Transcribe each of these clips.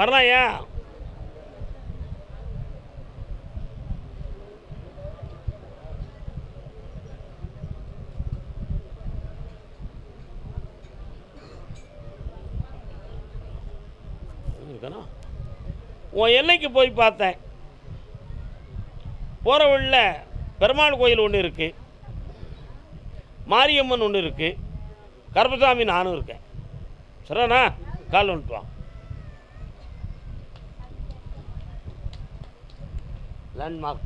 வரலாம் ஏன் உன் எல்லைக்கு போய் பார்த்தேன். போகிற வழியில் பெருமாள் கோயில் ஒன்று இருக்குது, மாரியம்மன் ஒன்று இருக்குது, கருப்பசாமி நானும் இருக்கேன். சரிண்ணா, கால் வந்துட்டு வா. லேண்ட்மார்க்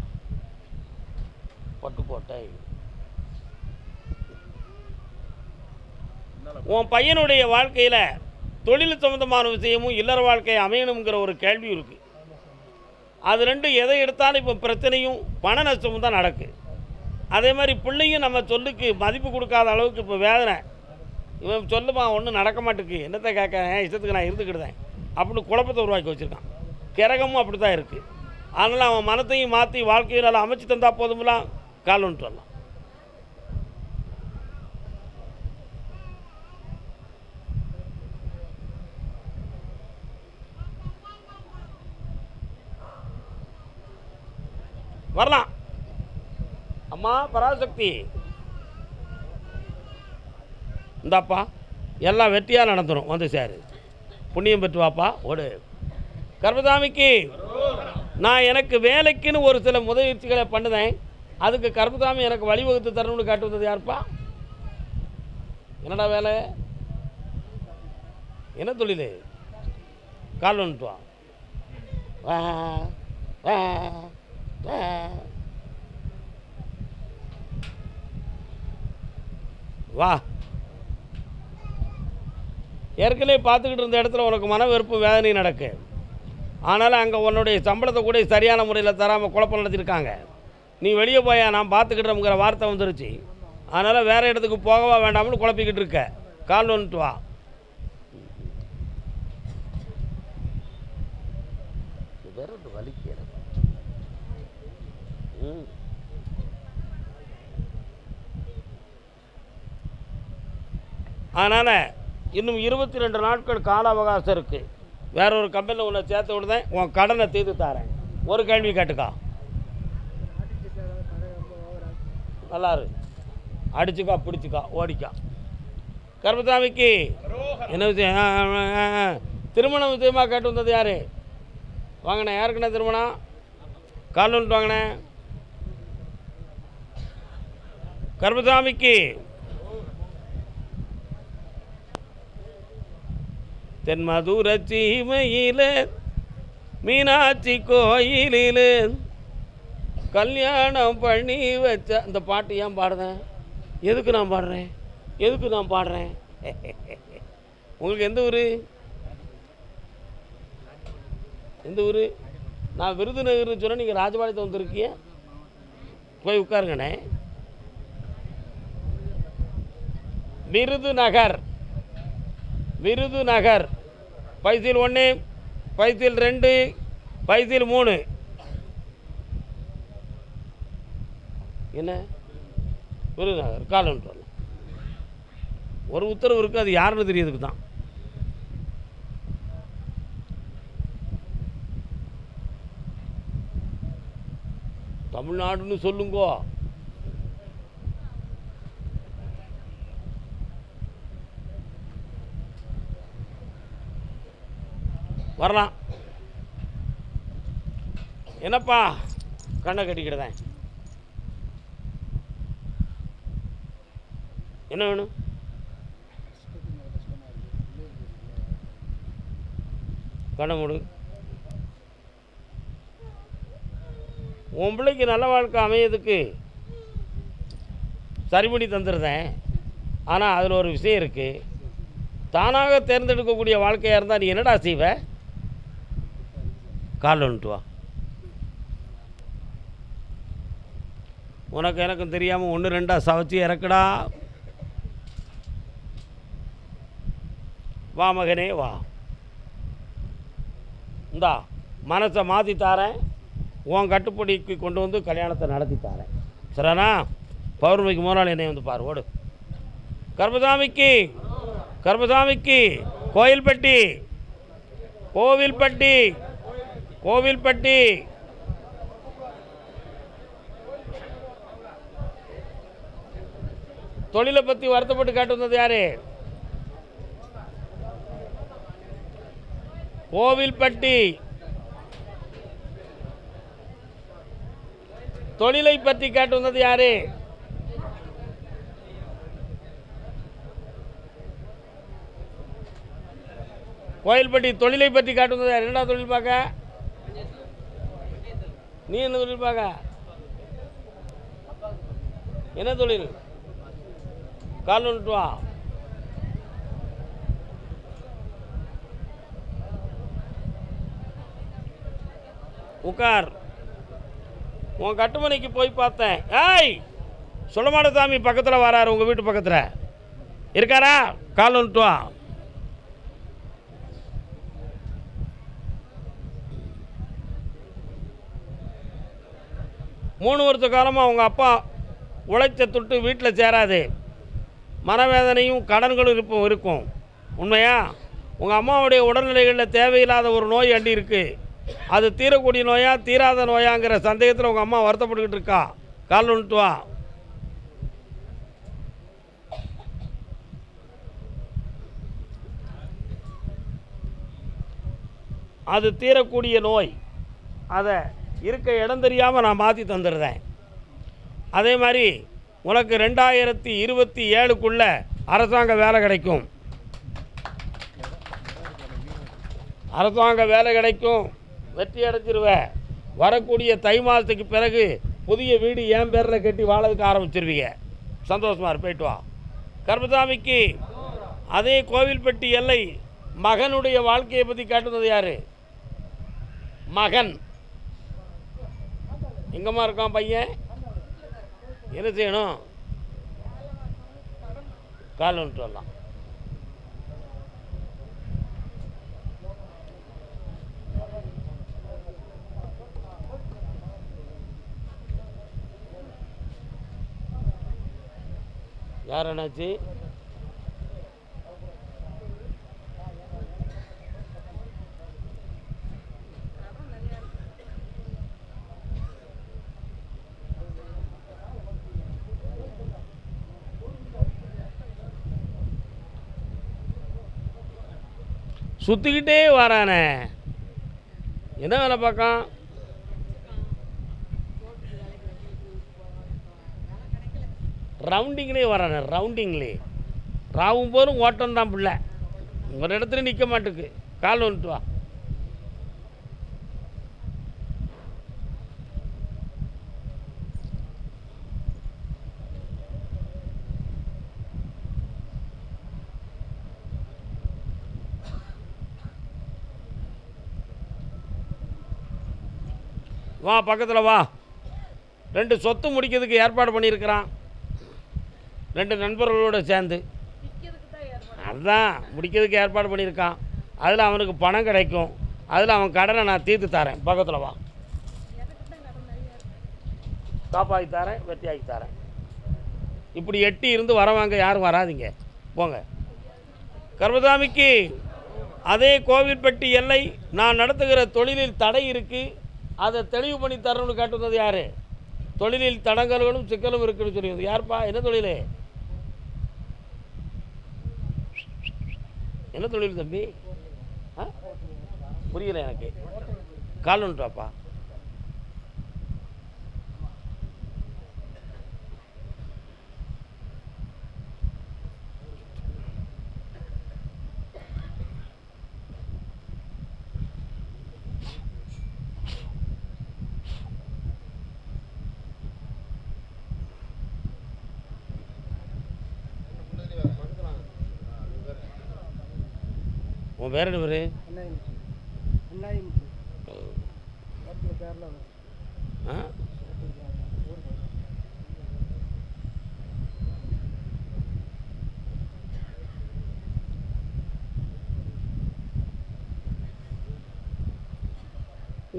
பட்டுக்கோட்டை. உன் பையனுடைய வாழ்க்கையில் தொழில் சம்பந்தமான விஷயமும் இல்லற வாழ்க்கையை அமையணுங்கிற ஒரு கேள்வி இருக்குது. அது ரெண்டும் எதை எடுத்தாலும் இப்போ பிரச்சனையும் பண நஷ்டமும் தான் நடக்குது. அதே மாதிரி பிள்ளையும் நம்ம சொல்லுக்கு மதிப்பு கொடுக்காத அளவுக்கு இப்போ வேதனை. இவன் சொல்லுமா ஒன்றும் நடக்க மாட்டேக்கு, என்னத்தை கேட்க இஷ்டத்துக்கு நான் இருந்துக்கிடுதேன் அப்படின்னு குழப்பத்தை உருவாக்கி வச்சுருக்கான். கிரகமும் அப்படி தான் இருக்குது. அதனால் அவன் மனத்தையும் மாற்றி வாழ்க்கையை நல்லா அமைச்சு தந்தால் போதும்லாம் கால் வந்துட்டு வரலாம். வரலாம். அம்மா பராசக்தி இந்தாப்பா, எல்லாம் வெற்றியாக நடந்துடும். வந்து சார் புண்ணியம் பெற்று வாப்பா ஓடு. கர்மசாமிக்கு நான் எனக்கு வேலைக்குன்னு ஒரு சில முயற்சிகளை பண்ணுதேன். அதுக்கு கர்மசாமி எனக்கு வழிவகுத்து தரணும்னு காட்டு வந்தது யாருப்பா? என்னடா வேலை, என்ன தொழில்? கால் வந்துட்டு வா. வா. ஏற்கனவே பார்த்துக்கிட்டு இருந்த இடத்துல உனக்கு மன வெறுப்பு வேதனை நடக்கு. ஆனாலும் அங்கே உன்னுடைய சம்பளத்தை கூட சரியான முறையில் தராமல் குழப்பம் நடத்திருக்காங்க. நீ வெளியே போயா, நான் பார்த்துக்கிட்டோங்கிற வார்த்தை வந்துருச்சு. அதனால் வேறு இடத்துக்கு போகவா வேண்டாம்னு குழப்பிக்கிட்டு இருக்க. கால் வந்துட்டு வா. வேறு வலிக்கு அதனால் இன்னும் 22 நாட்கள் கால அவகாசம் இருக்குது. வேற ஒரு கம்பெனியில் உன்னை சேர்த்து விடுதேன், உன் கடனை தீர்த்து தரேன். ஒரு கேள்வி கேட்டுக்கா, நல்லாரு அடிச்சுக்கா பிடிச்சிக்கா ஓடிக்கா. கர்மசாமிக்கு என்ன விஷயம்? திருமணம் விஷயமாக கேட்டு வந்தது யார்? வாங்கினே, யாருக்குண்ணே திருமணம்? கால் வந்துட்டு வாங்கினே. கர்மசாமிக்கு தென்மதுர சீமையில் மீனாட்சி கோயிலில் கல்யாணம் பண்ணி வச்ச இந்த பாட்டு ஏன் பாடுறேன்? எதுக்கு நான் பாடுறேன்? உங்களுக்கு எந்த ஊர்? நான் விருதுநகர்னு சொன்னால் நீங்கள் ராஜபாளையத்தை வந்துருக்கீங்க. போய் உட்காருங்கண்ணே. விருதுநகர் பைசில் 1, பைசில் 2, பைசில் 3. என்ன விருதுநகர்? கால் வந்துட்டு வரலாம். ஒரு உத்தரவு இருக்குது, அது யாருன்னு தெரியறதுக்கு தான். தமிழ்நாடுன்னு சொல்லுங்கோ. வரலாம். என்னப்பா கண்ணை கட்டிக்கிட்டதேன்? என்ன வேணும்? கண்ணை மூடு. உன் பிள்ளைக்கு நல்ல வாழ்க்கை அமையதுக்கு சரி பண்ணி தந்துடுறேன். ஆனால் அதில் ஒரு விஷயம் இருக்குது. தானாக தேர்ந்தெடுக்கக்கூடிய வாழ்க்கையாக இருந்தால் நீ என்னடா செய்வ? கால் வந்துட்டு வா. உனக்கு எனக்கும் தெரியாமல் 1 2 சவச்சி இறக்குடா. வா மகனே வா. இந்தா மனசை மாற்றி தாரேன், உன் கட்டுப்படிக்கு கொண்டு வந்து கல்யாணத்தை நடத்தி தாரேன். சரிண்ணா? பௌர்ணமிக்கு முதல் என்னை வந்து பாரு. ஓடு. கர்மசாமிக்கு கோயில்பட்டி கோவில்பட்டி கோவில்பட்டி தொழிலை பற்றி வருத்தப்பட்டு காட்டு வந்தது யாரு? கோவில்பட்டி. தொழிலை பற்றி காட்டு வந்தது யாரு? கோயில்பட்டி. தொழிலை பற்றி காட்டு வந்தது யார்? என்னடா தொழில் பார்க்க? நீ என்ன தொழில் பார்க்க? என்ன தொழில்? கால் வந்துட்டு வா. உட்கார். உன் கட்டுமனைக்கு போய் பார்த்தேன். ஏய், சுடமான சாமி பக்கத்தில் வராரு, உங்கள் வீட்டு பக்கத்தில் இருக்காரா? கால் வந்துட்டு வா. மூணு வருஷ காலமாக அவங்க அப்பா உழைச்ச துட்டு வீட்டில் சேராது. மனவேதனையும் கடன்களும் இருக்கும். உண்மையா? உங்கள் அம்மாவுடைய உடல்நிலைகளில் தேவையில்லாத ஒரு நோய் அண்டி இருக்குது. அது தீரக்கூடிய நோயா தீராத நோயாங்கிற சந்தேகத்தில் உங்கள் அம்மா வருத்தப்பட்டுக்கிட்டு இருக்கா. கால் வந்துட்டு வா. அது தீரக்கூடிய நோய். அதை இருக்க இடம் தெரியாமல் நான் மாற்றி தந்துடுறேன். அதே மாதிரி உனக்கு 2027க்குள்ள அரசாங்க வேலை கிடைக்கும். அரசாங்க வேலை கிடைக்கும். வெற்றி அடைஞ்சிருவ. வரக்கூடிய தை மாதத்துக்கு பிறகு புதிய வீடு என் பேரில் கட்டி வாழறதுக்கு ஆரம்பிச்சிருவீங்க. சந்தோஷமாக போயிட்டு வா. கருப்பசாமிக்கு அதே கோவில்பட்டி எல்லை மகனுடைய வாழ்க்கையை பற்றி காட்டுனது யார்? மகன் எங்கம்மா இருக்கான் பையன்? என்ன செய்யணும்? கால் வந்துட்டு வரலாம். யார் என்னாச்சு? சுற்றிக்கிட்டே வரானே, என்ன வேலை பார்க்கான்? ரவுண்டிங்லேயே வரானே, ரவுண்டிங்லே ராவும் போதும் ஓட்டம் தான் பிள்ளை. ஒரு இடத்துல நிற்க மாட்டுக்கு. கால் வந்துட்டு வா. வா, பக்கத்தில் வா. 2 சொத்து முடிக்கிறதுக்கு ஏற்பாடு பண்ணியிருக்கிறான். 2 நண்பர்களோடு சேர்ந்து அதுதான் முடிக்கிறதுக்கு ஏற்பாடு பண்ணியிருக்கான். அதில் அவனுக்கு பணம் கிடைக்கும். அதில் அவன் கடனை நான் தீர்த்து தரேன். பக்கத்தில் வா. காப்பாற்றி தரேன், வெற்றியாக்கி தரேன். இப்படி எட்டி இருந்து வரவாங்க, யாரும் வராதிங்க, போங்க. கருப்பசாமிக்கு அதே கோவில்பட்டி எல்லை நான் நடத்துகிற தொழிலில் தடை இருக்குது, அதை தெளிவு பண்ணி தரணும்னு காட்டுவது யார்? தொழிலில் தடங்கல்களும் சிக்கலும் இருக்குன்னு சொல்லியது யார்ப்பா? என்ன தொழில்? என்ன தொழில் தம்பி? புரியல எனக்கு. கால் வந்துட்டாப்பா. உன் பேர் என்ன பேர்?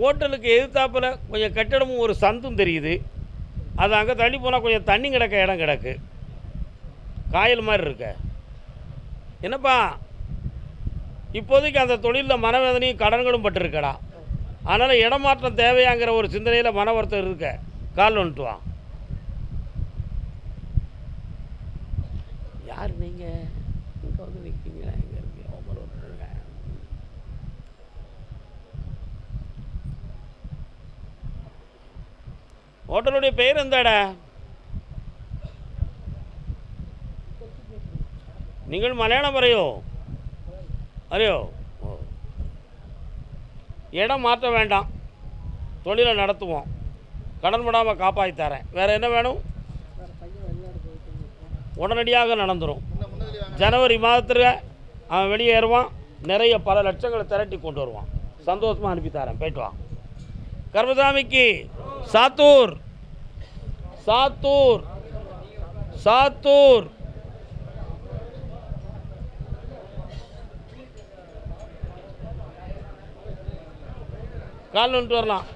ஹோட்டலுக்கு எதிர்த்தாப்பில் கொஞ்சம் கட்டடமும் ஒரு சந்தும் தெரியுது. அது அங்கே தள்ளி போனால் கொஞ்சம் தண்ணி கிடக்க இடம் கிடக்கு. காயல் மாதிரி இருக்க. என்னப்பா இப்போதைக்கு அந்த தொழிலில் மனவேதனையும் கடன்களும் பட்டிருக்கடா. அதனால் இடமாற்றம் தேவையாங்கிற ஒரு சிந்தனையில் மன வருத்தம் இருக்க. கால் வந்துட்டு வா. யார் நீங்கள் இங்கே வந்து நிற்கிறீங்களா? எங்கே இருக்கீங்க? ஹோட்டலுடைய பெயர் எந்தாடா? നിങ്ങൾ മലയാളം പറയോ? അറിയോ? ஓ, இடம் மாற்ற வேண்டாம், தொழிலை நடத்துவோம், கடன் படாமல் காப்பாற்றி தரேன். வேறு என்ன வேணும்? உடனடியாக நடந்துடும். ஜனவரி மாதத்தில் அவன் வெளியேறுவான், நிறைய பல லட்சங்களை திரட்டி கொண்டு வருவான். சந்தோஷமாக அனுப்பி தரேன், போய்ட்டு வா. கர்மசாமிக்கு சாத்தூர் சாத்தூர் சாத்தூர். கால் வந்துட்டு வரலாம்.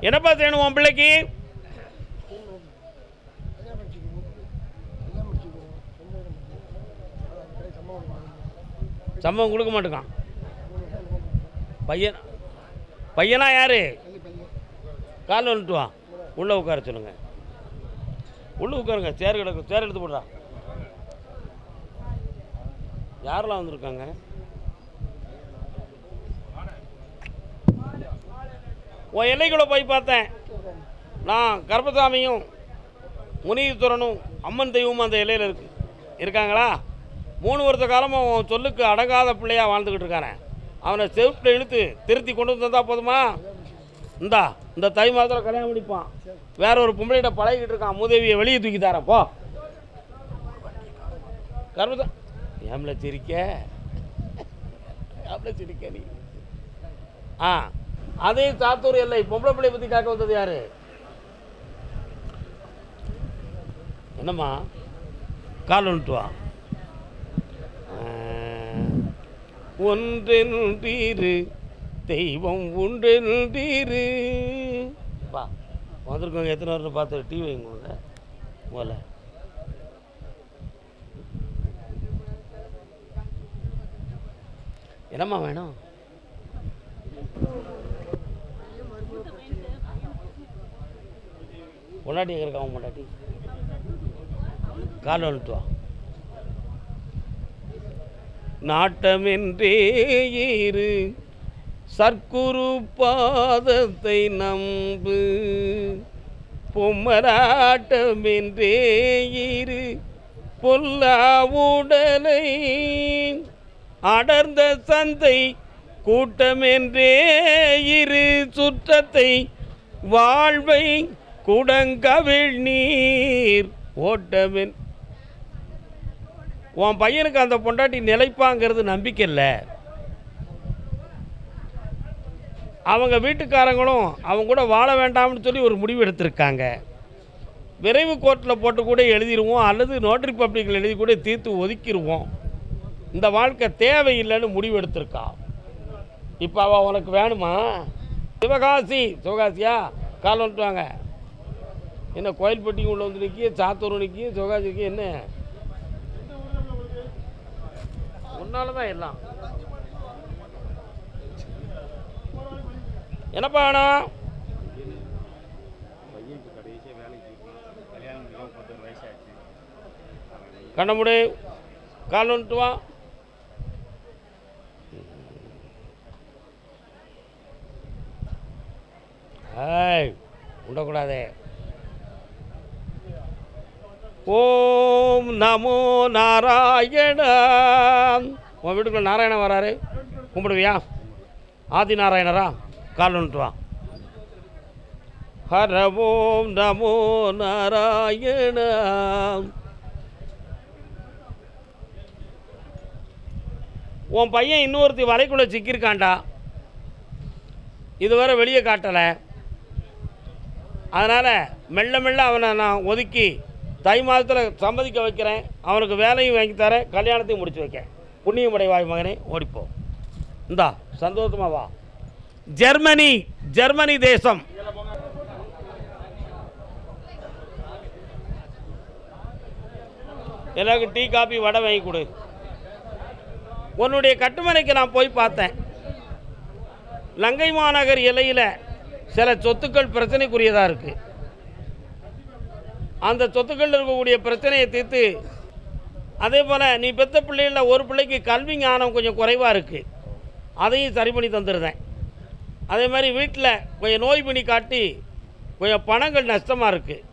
என்னப்பா செய்யணும் உன் பிள்ளைக்கு? சம்பவம் கொடுக்க மாட்டேங்கான். பையனா யாரு? காலில் வந்துட்டு வா, உள்ளே உட்கார சொல்லுங்க. உள்ளே உட்காருங்க. சேர் கிடக்கு, சேர் எடுத்து போடுறா. யாரெல்லாம் வந்திருக்காங்க? உன் எல்லைக்குள்ளே போய் பார்த்தேன். நான் கர்மசாமியும் முனீஸ்வரனும் அம்மன் தெய்வமும் அந்த எல்லையில் இருக்காங்களா? 3 வருஷ காலமாக அவன் சொல்லுக்கு அடங்காத பிள்ளையாக வாழ்ந்துக்கிட்டு இருக்கானே. அவனை செவுட்டில் இழுத்து திருத்தி கொண்டு வந்தால் போதுமா? இந்த தை மாதத்தில் கல்யாணம் முடிப்பான். வேற ஒரு பொம்பளைகிட்ட பழகிட்டு இருக்கான். மூதேவியை வெளியே தூக்கி தரப்போ. கர்மசா ஏம்ல சிரிக்க நீ? அதே சாத்தூர் எல்லை. பொம்பளை பிள்ளையை பற்றி காக்க வந்தது யாரு? என்னம்மா? கால் வந்துட்டு வா. ஒன்றென்றீரு தெய்வம் ஒன்றென்றீரு. வா, வந்திருக்கோங்க. எத்தனை வருஷம் பார்த்து டிவி வைங்க முதல்ல. என்னம்மா வேணும்? பொண்டாட்டி எங்கே இருக்கான்? பொண்டாட்டி கால் வந்துட்டு வா. நாட்டமென்றே இரு சர்க்குரு பாதத்தை நம்பு, பொம்மராட்டமென்றே இரு பொல்லா உடலை, அடர்ந்த சந்தை கூட்டமென்றே இரு சுற்றத்தை, வாழ்வை குடங்கவிழ் நீர் ஓட்டமென். உன் பையனுக்கு அந்த பொண்டாட்டி நிலைப்பாங்கிறது நம்பிக்கை இல்லை. அவங்க வீட்டுக்காரங்களும் அவங்க கூட வாழ வேண்டாம்னு சொல்லி ஒரு முடிவு எடுத்திருக்காங்க. விரைவு கோர்ட்டில் போட்டு கூட எழுதிடுவோம், அல்லது நோட்டரி பப்ளிக்கில் எழுதி கூட தீர்த்து ஒதுக்கிடுவோம். இந்த வாழ்க்கை தேவையில்லைன்னு முடிவு எடுத்திருக்கா. இப்போ அவள் உனக்கு வேணுமா? சிவகாசியா? கால் வந்துட்டு வாங்க. என்ன கோயில்பட்டிக்கு உள்ள வந்து நிற்கி, சாத்தூர் நிற்கி, சிவகாசிக்கு என்ன? உன்னால தான் எல்லாம். என்னப்பா வேணும்? கண்ணமுடி. கால் வந்துட்டு வா. உண்டக்கூடாதே. ஓம் நமோ நாராயண. உன் வீட்டுக்குள்ள நாராயணன் வராரு, கும்பிடுவியா? ஆதி நாராயணரா? கால் வந்துட்டு வா. ஹர ஓம் நமோ நாராயண. உன் பையன் இன்னொருத்தி வலைக்குள்ளே சிக்கியிருக்கான்டா. இதுவரை வெளியே காட்டலை. அதனால் மெல்ல மெல்ல அவனை நான் ஒதுக்கி தை மாதத்தில் சம்மதிக்க வைக்கிறேன், அவனுக்கு வேலையும் வாங்கி தரேன், கல்யாணத்தையும் முடிச்சு வைக்க. புண்ணியமடை வாய் மகனே, ஓடிப்போ. இந்தா சந்தோஷமா வா. ஜெர்மனி தேசம். எனக்கு டீ காபி வடை வாங்கி கொடு. உன்னுடைய கட்டுமனைக்கு நான் போய் பார்த்தேன். லங்கை மாநகர் எல்லையில் சில சொத்துக்கள் பிரச்சனைக்குரியதாக இருக்குது. அந்த சொத்துக்கள் இருக்கக்கூடிய பிரச்சனையை தீர்த்து, அதே போல் நீ பெற்ற பிள்ளைகளில் ஒரு பிள்ளைக்கு கல்வி ஞானம் கொஞ்சம் குறைவாக இருக்குது, அதையும் சரி பண்ணி தந்துடுறேன். அதே மாதிரி வீட்டில் கொஞ்சம் நோய் பண்ணி காட்டி கொஞ்சம் பணங்கள் நஷ்டமாக இருக்குது,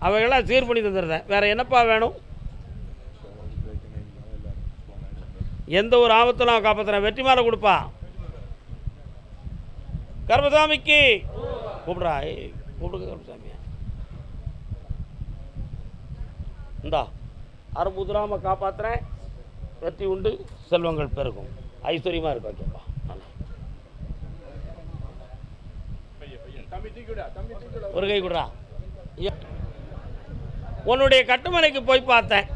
அவைகளாம் சீர் பண்ணி தந்துடுறேன். வேறு என்னப்பா வேணும்? எந்த ஒரு ஆபத்தும் நான் காப்பாற்றுறேன். வெற்றி மாலை கொடுப்பா. கர்மசாமிக்கு கூப்பிடுறா. கூப்பிடுங்க கர்மசாமியா. இந்தா அறுபுதுராம காப்பாற்றுறேன். வெற்றி உண்டு, செல்வங்கள் பெருகும், ஐஸ்வர்யமாக இருக்கும். ஓகேப்பா. ஒரு கை கொடுறா. உன்னுடைய கட்டுமனைக்கு போய் பார்த்தேன்.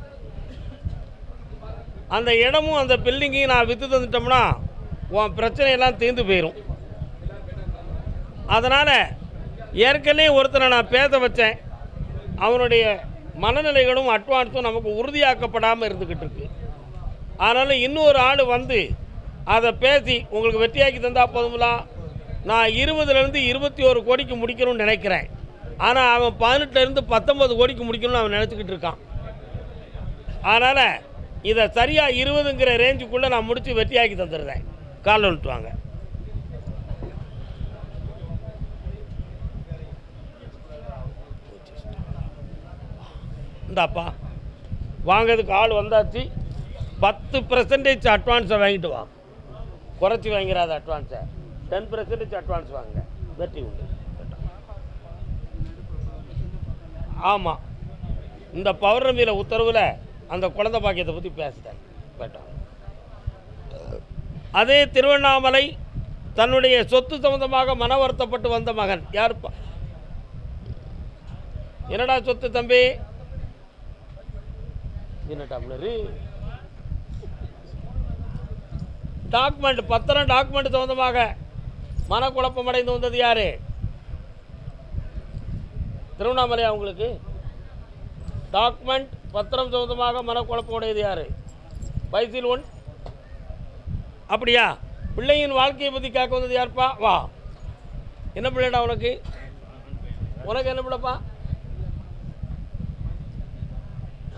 அந்த இடமும் அந்த பில்டிங்கையும் நான் விற்று தந்துட்டோம்னா உன் பிரச்சனையெல்லாம் தீர்ந்து போயிடும். அதனால் ஏற்கனவே ஒருத்தரை நான் பேச வச்சேன். அவனுடைய மனநிலைகளும் அட்வான்ஸும் நமக்கு உறுதியாக்கப்படாமல் இருந்துக்கிட்டு இருக்கு. அதனால் இன்னொரு ஆள் வந்து அதை பேசி உங்களுக்கு வெற்றியாக்கி தந்தால் போதுங்களா. நான் 20லேருந்து 21 கோடிக்கு முடிக்கணும்னு நினைக்கிறேன். ஆனால் அவன் 18லேருந்து 19 கோடிக்கு முடிக்கணும்னு அவன் நினச்சிக்கிட்டு இருக்கான். அதனால் இதை சரியாக 20ங்கிற ரேஞ்சுக்குள்ளே நான் முடித்து வெற்றியாக்கி தந்துடுறேன். காலில் விட்டுவாங்க. இந்தாப்பா வாங்கிறதுக்கு ஆள் வந்தாச்சு. 10% அட்வான்ஸை வாங்கிட்டு வா. குறைச்சி வாங்கிறாத அட்வான்ஸை. 10% அட்வான்ஸ் வாங்க. வெற்றி உண்டு. ஆமாம், இந்த பௌர்ணமியில் உத்தரவில் அந்த குழந்தை பாக்கியத்தை பற்றி பேசிட்டேன் கேட்டோம். அதே திருவண்ணாமலை தன்னுடைய சொத்து சம்பந்தமாக மன வருத்தப்பட்டு வந்த மகன் யாருப்பா? என்னடா சொத்து தம்பி? என்ன டம்ளரு? டாக்குமெண்ட், பத்திரம் டாக்குமெண்ட் சம்பந்தமாக மனக்குழப்பம் அடைந்து வந்தது யாரு? திருவண்ணாமலையா? உங்களுக்கு டாக்குமெண்ட் பத்திரம் சம்பந்தமாக மனக்குழப்பம் உடையது யாரு? பைசில் ஒன். அப்படியா? பிள்ளையின் வாழ்க்கையை பற்றி கேட்க வந்தது யாருப்பா? வா. என்ன பிள்ளைடா உனக்கு? உனக்கு என்ன பிள்ளைப்பா?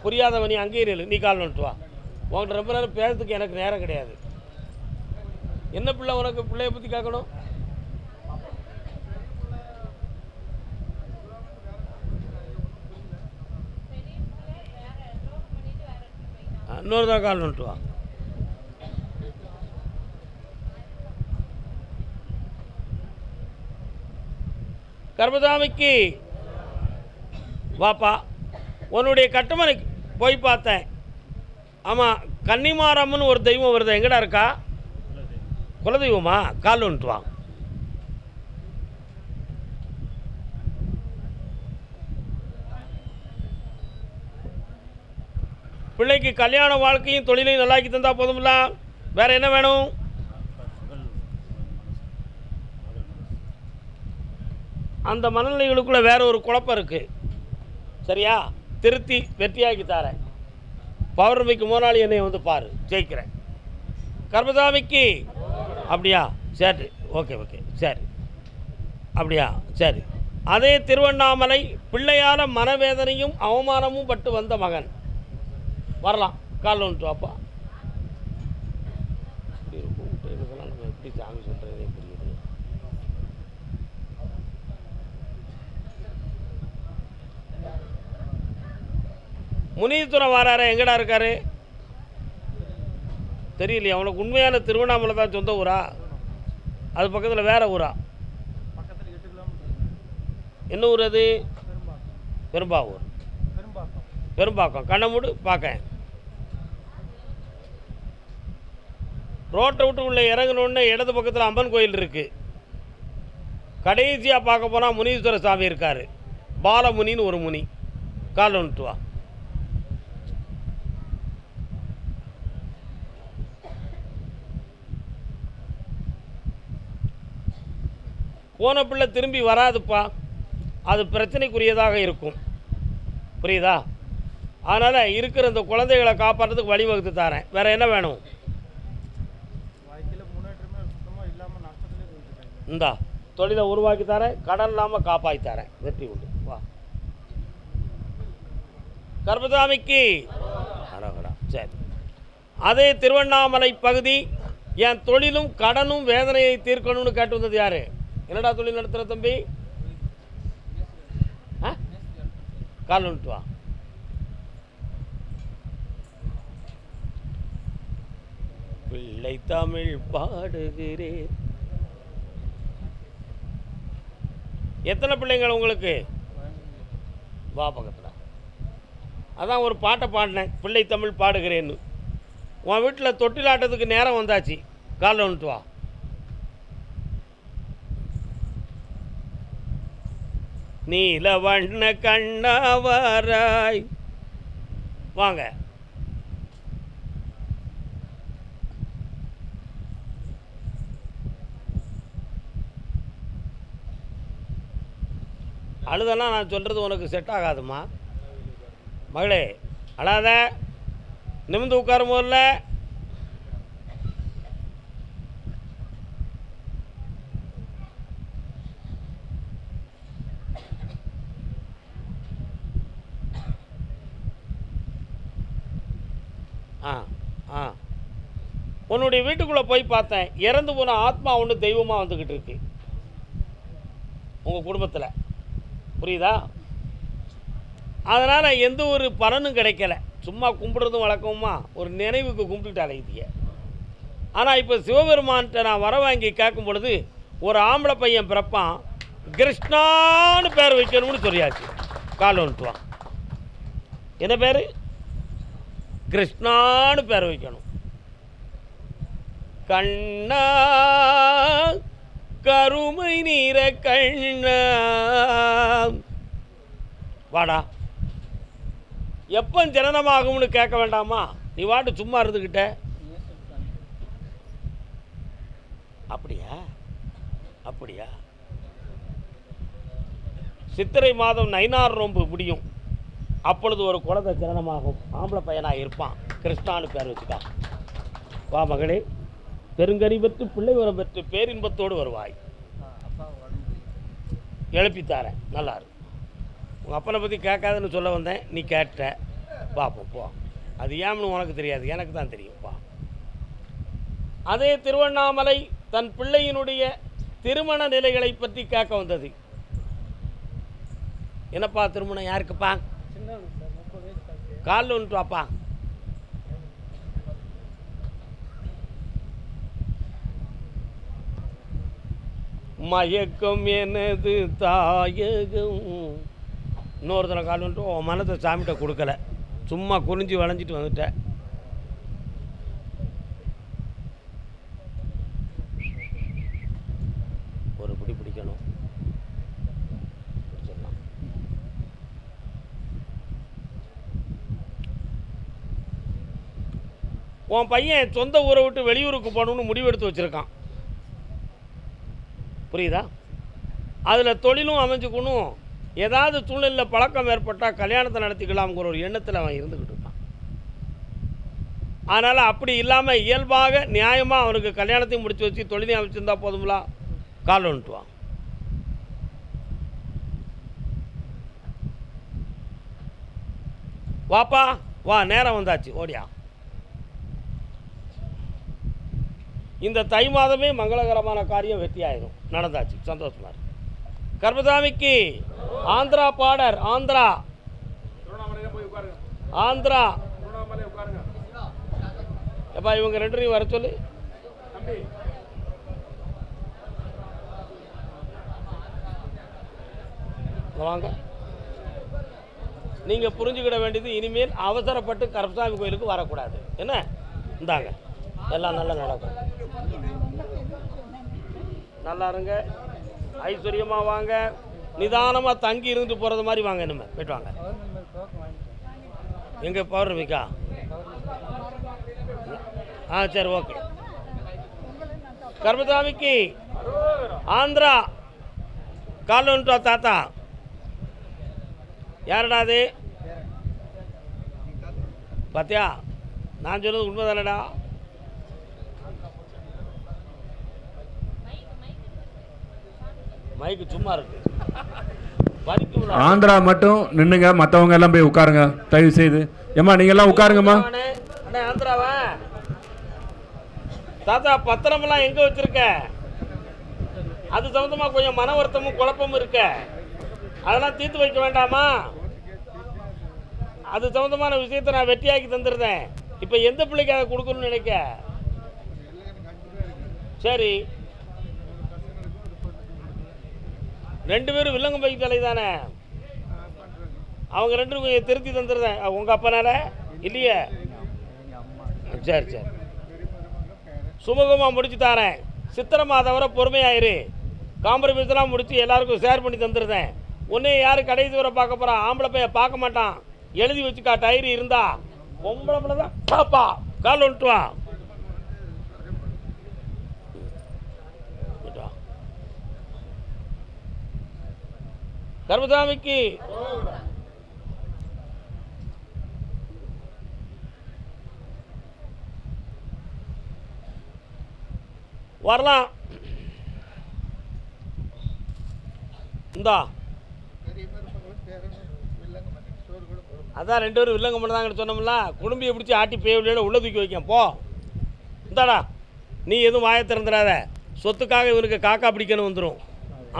புரியாதவன் நீ அங்கேயே நில்லு. நீ கால் வந்துட்டு வா. உங்கள்கிட்ட ரொம்ப நேரம் பேசுறதுக்கு எனக்கு நேரம் கிடையாது. என்ன பிள்ளை உனக்கு? பிள்ளையை பற்றி கேட்கணும். இன்னொரு தான் கால் வந்துட்டு வா. கர்மசாமிக்கு வாப்பா. உன்னுடைய கட்டுமனைக்கு போய் பார்த்தேன். ஆமாம், கன்னிமாரம்மன் ஒரு தெய்வம் வருது. எங்கடா இருக்கா? குலதெய்வமா? கால் வந்துட்டு வா. பிள்ளைக்கு கல்யாண வாழ்க்கையும் தொழிலையும் நல்லாக்கி தந்தால் போதுமில்ல. வேறு என்ன வேணும்? அந்த மனநிலைகளுக்குள்ளே வேற ஒரு குழப்பம் இருக்குது. சரியா? திருத்தி வெற்றியாக்கி தரேன். பௌர்ணமிக்கு முதலாளி என்னை வந்து பாரு, ஜெயிக்கிறேன். கர்மசாமிக்கு அப்படியா? சரி, ஓகே ஓகே, சரி, அப்படியா? சரி. அதே திருவண்ணாமலை பிள்ளையால மனவேதனையும் அவமானமும் பட்டு வந்த மகன் வரலாம். காலில் வந்துட்டு வாப்பா. இதெல்லாம் நம்ம எப்படி சாமி சொல்கிறதே புரியுது. முனீஸ்வரன் வராரு. எங்கடா இருக்காரு? தெரியலையா அவனுக்கு? உண்மையான திருவண்ணாமலை தான் சொந்த ஊரா? அது பக்கத்தில் வேற ஊரா? என்ன ஊர் அது? பெரும்பாவூர். பெரும்பாக்கம். கண்ணமூடு பார்க்க. ரோட்டை விட்டு உள்ள இறங்கணுன்னு இடது பக்கத்தில் அம்மன் கோயில் இருக்குது. கடைசியாக பார்க்க போனால் முனீஸ்வர சாமி இருக்கார். பாலமுனின்னு ஒரு முனி. கால் வந்துட்டு வா. போன பிள்ளை திரும்பி வராதுப்பா, அது பிரச்சனைக்குரியதாக இருக்கும். புரியுதா? அதனால் இருக்கிற இந்த குழந்தைகளை காப்பாற்றுறதுக்கு வழிவகுத்து தரேன். வேறு என்ன வேணும்? இந்தா தொழிலை உருவாக்கி தரேன், கடன் இல்லாமல் காப்பாற்றி தரேன். வெற்றி உண்டு. வா கர்பசாமிக்கு அழகடா. சரி, அதே திருவண்ணாமலை பகுதி என் தொழிலும் கடனும் வேதனையை தீர்க்கணும்னு கேட்டு வந்தது யார்? என்னடா தொழில் நடத்துகிற தம்பி? கால் வந்துட்டு வா. பிள்ளை தமிழ் பாடுகிறேன். எத்தனை பிள்ளைங்கள் உங்களுக்கு? வா பக்கத்தில். அதான் ஒரு பாட்டை பாடினேன், பிள்ளை தமிழ் பாடுகிறேன்னு. உன் வீட்டில் தொட்டிலாட்டத்துக்கு நேரம் வந்தாச்சு, காலில் வந்துட்டு வா. நீல வண்ண கண்ணாவராய் வாங்க. அழுதெல்லாம் நான் சொல்கிறது உனக்கு செட் ஆகாதுமா மகளே. அழாத, நிமிந்து உட்காரும் போதில்ல. உன்னுடைய வீட்டுக்குள்ளே போய் பார்த்தேன், இறந்து போன ஆத்மா ஒன்று தெய்வமாக வந்துக்கிட்டு இருக்கு உங்கள் குடும்பத்தில். புரியுதா? அதனால் எந்த ஒரு பலனும் கிடைக்கல. சும்மா கும்பிடுறதும் வழக்கமா ஒரு நினைவுக்கு கும்பிட்டுட்டு அழைத்தீங்க. ஆனால் இப்போ சிவபெருமான்கிட்ட நான் வர வாங்கி கேட்கும் பொழுது ஒரு ஆம்பளை பையன் பிறப்பான், கிருஷ்ணான்னு பேர் வைக்கணும்னு சொல்லியாச்சு. கால் வந்துட்டுவான். என்ன பேர்? கிருஷ்ணான்னு பேர் வைக்கணும். கண்ணா கருமை நீர கண்ணா வாடா. எப்போ ஜனனமாகும்னு கேட்க வேண்டாமா? நீ வாட்டு சும்மா இருந்துக்கிட்ட. அப்படியா? அப்படியா? சித்திரை மாதம் நைனார் நோன்பு முடியும், அப்பொழுது ஒரு குழந்தை ஜனனமாகும், ஆம்பளை பையனாக இருப்பான், கிருஷ்ணான்னு பேர் வச்சுட்டான். வா மகளே, பெருங்கறி பெற்று பிள்ளை உரம் பெற்று பேரின்பத்தோடு வருவாய். எழுப்பித்தாரேன், நல்லா இருக்கு. உங்கள் அப்பனை பற்றி கேட்காதுன்னு சொல்ல வந்தேன், நீ கேட்ட. பார்ப்போம் போ. அது ஏன்னு உனக்கு தெரியாது, எனக்கு தான் தெரியும். பா. அதே திருவண்ணாமலை தன் பிள்ளையினுடைய திருமண நிலைகளை பற்றி கேட்க வந்தது. என்னப்பா திருமணம் யாருக்குப்பா? காலில் வந்துட்டு வாப்பா. மயக்கம் எனது தாயகம். இன்னொருத்தனை கால் வந்துட்டு உன் மனத்தை சாமிகிட்ட கொடுக்கல, சும்மா குறிஞ்சி வளைஞ்சிட்டு வந்துட்டேன். ஒரு பிடி பிடிக்கணும். பிடிச்சிடலாம். உன் பையன் சொந்த ஊரை விட்டு வெளியூருக்கு போகணுன்னு முடிவெடுத்து வச்சுருக்கான். புரியுதா? அதில் தொழிலும் அமைஞ்சுக்கணும், ஏதாவது சூழ்நிலையில் பழக்கம் ஏற்பட்டால் கல்யாணத்தை நடத்திக்கலாம்ங்கிற ஒரு எண்ணத்தில் அவன் இருந்துக்கிட்டு இருக்கான். அதனால் அப்படி இல்லாமல் இயல்பாக நியாயமாக அவனுக்கு கல்யாணத்தையும் முடிச்சு வச்சு தொழிலையும் அமைச்சிருந்தா போதுங்களா? கால் வந்துட்டுவான். வாப்பா வா, நேரம் வந்தாச்சு, ஓடியா. இந்த தை மாதமே மங்களகரமான காரியம் வெற்றியாயிரும். நடந்தாச்சு, சந்தோஷமா இருக்கு. கர்பசாமிக்கு ஆந்திரா பாடர். ஆந்திரா ஆந்திரா எப்பா இவங்க ரெண்டு வர சொல்லு. வாங்க. நீங்கள் புரிஞ்சுக்கிட வேண்டியது, இனிமேல் அவசரப்பட்டு கர்பசாமி கோயிலுக்கு வரக்கூடாது. என்ன? இந்தாங்க, எல்லாம் நல்லா நடக்கும். நல்லா இருங்க, ஐஸ்வர்யமாக வாங்க, நிதானமாக தங்கி இருந்துட்டு போகிறது மாதிரி வாங்க. இனிமே போய்ட்டு வாங்க. எங்கே பௌர்ணமிக்கா? சரி, ஓகே. கர்பசாமிக்கு ஆந்திரா காலில் வந்துட்டு வா தாத்தா. யாரடா அது? பார்த்தியா, நான் சொன்னது உண்மை தானடா. மைக்கு சும்மா இருக்கு. ஆந்திரா மட்டும் நின்னுங்க, மற்றவங்க எல்லாம் போய் உட்காருங்க தயவு செய்து. ஏம்மா நீங்க எல்லாம் உட்காருங்கம்மா. ஆந்திராவா தாத்தா? பத்திரமெல்லாம் எங்க வச்சிருக்க? அது சம்பந்தமா கொஞ்சம் மன வருத்தமும் குழப்பமும் இருக்க, அதெல்லாம் தீர்த்து வைக்க வேண்டாமா? அது சம்பந்தமான விஷயத்தை நான் வெட்டியாக்கி தந்துருந்தேன். இப்போ எந்த பிள்ளைக்காக கொடுக்கணும்னு நினைக்க? சரி, 2 பேரும் வில்லங்கம்பை தலை தானே, அவங்க 2 பேரும் திருத்தி தந்துருந்தேன். உங்கள் அப்பனால இல்லையே? சரி சரி, சுமூகமாக முடிச்சு தரேன். சித்திரை மாதம் வரை பொறுமையாயிரு. காம்ப்ரமைஸ்லாம் முடித்து எல்லாருக்கும் ஷேர் பண்ணி தந்துருந்தேன். ஒன்றே யார் கடைசி வரை பார்க்க போகிறான்? ஆம்பளை பையன் பார்க்க மாட்டான். எழுதி வச்சுக்கா, டைரி இருந்தா. பொம்பளை பிள்ளை தான் பாப்பா. கால் வந்துட்டு வா. கர்மசாமிக்கு வரலாம். இந்தா அதான் 2 பேரும் வில்லங்க பண்ணதாங்கன்னு சொன்னோம்ல. குடும்பியை பிடிச்சி ஆட்டி பேவிலையோட உள்ள தூக்கி வைக்க போ. இந்தாடா, நீ எதுவும் வாயை திறந்துடாத. சொத்துக்காக இவனுக்கு காக்கா பிடிக்கணும் வந்துடும்.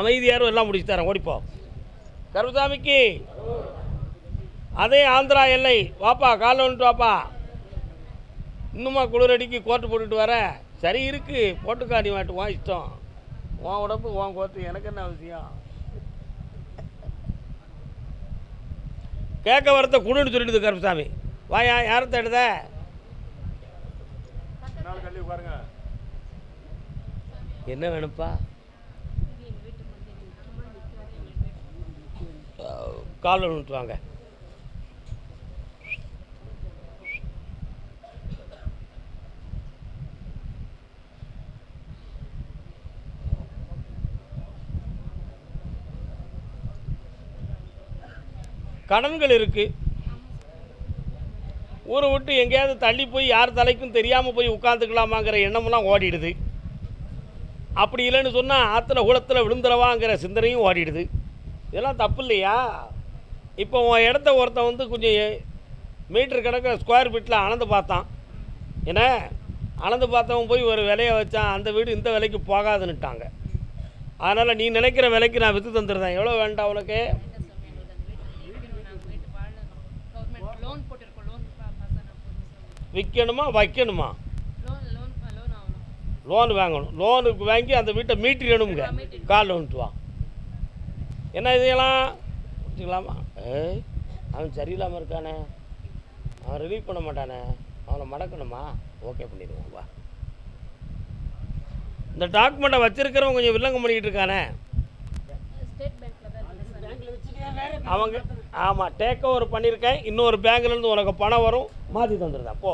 அமைதியாரும் எல்லாம் முடிச்சு தரேன், ஓடிப்போ. கருமசாமிக்கு அதே ஆந்திரா எல்லை வாப்பா, காலைல வந்துட்டு வாப்பா. இன்னுமா குளிரடிக்கு கோட்டு போட்டுட்டு வர? சரி இருக்கு, போட்டுக்கா, நீ வாட்டுவான் இஷ்டம். உன் உடம்பு உன் கோட்டு, எனக்கு என்ன அவசியம்? கேட்க வரத்த குடுன்னு சொல்லிடுது கருப்பசாமி. வாயா, யாரை தேடுத? என்ன வேணும்ப்பா? கால் விட்டு வாங்க. கடன்கள் இருக்குது. ஊரை விட்டு எங்கேயாவது தள்ளி போய் யார் தலைக்கும் தெரியாமல் போய் உட்காந்துக்கலாமாங்கிற எண்ணமெல்லாம் ஓடிடுது. அப்படி இல்லைன்னு சொன்னால் ஆற்றுல குளத்தில் விழுந்துடவாங்கிற சிந்தனையும் ஓடிடுது. இதெல்லாம் தப்பு இல்லையா? இப்போ உன் இடத்த ஒருத்தன் வந்து கொஞ்சம் மீட்டர் கணக்கு ஸ்கொயர் ஃபீட்டில் அளந்து பார்த்தான். ஏன்னா அளந்து பார்த்தவன் போய் ஒரு விலையை வச்சான். அந்த வீடு இந்த விலைக்கு போகாதுன்னுட்டாங்க. அதனால் நீ நினைக்கிற விலைக்கு நான் விற்று தந்துடுறேன். எவ்வளோ வேண்டாம் உனக்கு? விற்கணுமா வைக்கணுமா? லோன் வாங்கணும். லோனுக்கு வாங்கி அந்த வீட்டை மீட்டிடணுங்க. கால் வந்துட்டு வா. என்ன இதெல்லாம் வச்சுக்கலாமா? அவன் சரியில்லாமல் இருக்கானே, அவன் ரிலீவ் பண்ண மாட்டானே, அவனை மடக்கணுமா? ஓகே பண்ணிடுவோம் வா. இந்த டாக்குமெண்ட்டை வச்சிருக்கிறவன் கொஞ்சம் வில்லங்கம் பண்ணிக்கிட்டு இருக்கானே அவங்க. ஆமாம், டேக் ஓவர் பண்ணியிருக்கேன். இன்னொரு பேங்க்லேருந்து உனக்கு பணம் வரும், மாற்றி தந்துடுதா போ.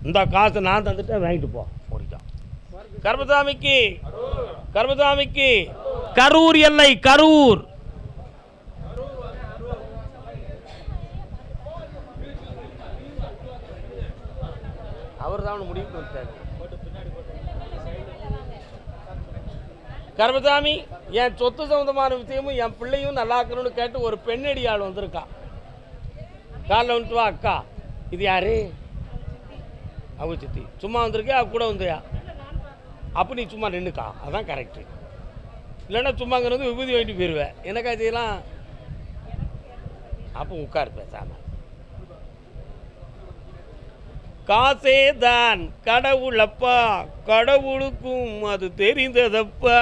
இந்த காசு நான் தந்துட்டேன், வாங்கிட்டு போ. முடிச்சான். கர்மசாமிக்கு கர்மசாமிக்கு கரூர் எல்லை, கரூர். அவர் தான் முடிவு பண்ணிட்டார். கர்மசாமி, என் சொத்து சம்பந்தமான விஷயமும் என் பிள்ளையும் நல்லா இருக்கணும்னு கேட்டு ஒரு பெண்ணடி ஆள் வந்திருக்கா. காலைல வந்துட்டு வா. அக்கா, இது யாரு? அவங்க சித்தி. சும்மா வந்திருக்கே, அவ கூட வந்தியா? அப்போ நீ சும்மா நின்றுக்கா, அதான் கரெக்டு. இல்லைன்னா சும்மாங்கிறது விபூதி வாங்கிட்டு போயிடுவேன். எனக்கா இதெல்லாம்? அப்போ உட்கார் பேசாம. காசே தான் கடவுளப்பா, கடவுளுக்கும் அது தெரிந்ததப்பா.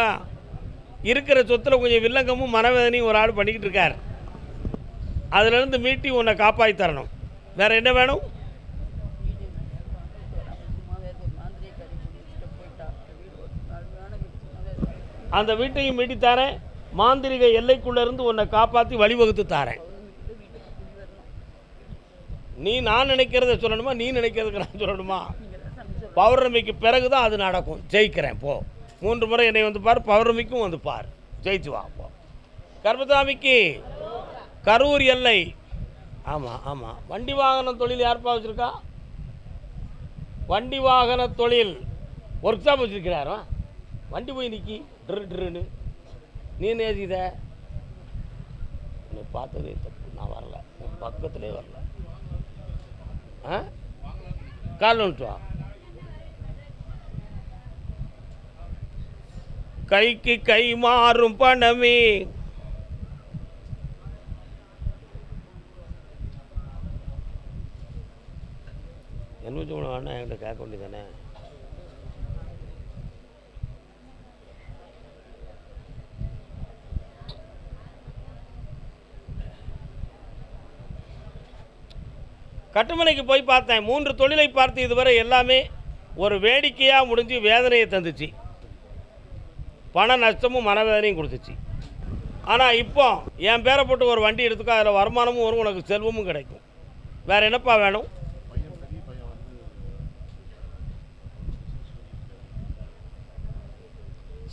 இருக்கிற சொத்தில் கொஞ்சம் வில்லங்கமும் மனவேதனையும் ஒரு ஆள் பண்ணிக்கிட்டு இருக்கார். அதுலேருந்து மீட்டி உன்னை காப்பாற்றி தரணும். வேறு என்ன வேணும்? அந்த வீட்டையும் மீட்டி தரேன். மாந்திரிக எல்லைக்குள்ளேருந்து உன்னை காப்பாற்றி வழிவகுத்து தாரேன். நீ நான் நினைக்கிறத சொல்லணுமா, நீ நினைக்கிறதுக்கு நான் சொல்லணுமா? பௌர்ணமிக்கு பிறகு தான் அது நடக்கும். ஜெயிக்கிறேன் போ. 3 முறை என்னை வந்து பார், பௌர்ணமிக்கும் வந்து பார், ஜெயிச்சு வா. அப்போ கருப்பசாமிக்கு கரூர் எல்லை. ஆமாம் ஆமாம். வண்டி வாகன தொழில் யார்ப்பா வச்சுருக்கா? வண்டி வாகன தொழில் ஒர்க் ஷாப் வச்சுருக்கிறாரா? வண்டி போய் நிற்கி ட்ருன்னு நீ நேசித என்னை பார்த்ததே தப்பு. நான் வரல, உன் பக்கத்துலேயே வரல. ஆ கால் வந்துட்டு வா. கைக்கு கை மாறும் பணமே என்ன வேணா என்கிட்ட கேட்க வேண்டியதானே. கட்டுமனைக்கு போய் பார்த்தேன். 3 தொழிலை பார்த்து இதுவரை எல்லாமே ஒரு வேடிக்கையாக முடிஞ்சு வேதனையை தந்துச்சு. பண நஷ்டமும் மனவேதனையும் கொடுத்துச்சு. ஆனால் இப்போ என் பேரை போட்டு ஒரு வண்டி எடுத்துக்கோ, அதில் வருமானமும் வரும், உனக்கு செல்வமும் கிடைக்கும். வேறு என்னப்பா வேணும்?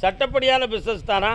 சட்டப்படியான பிஸ்னஸ் தானா?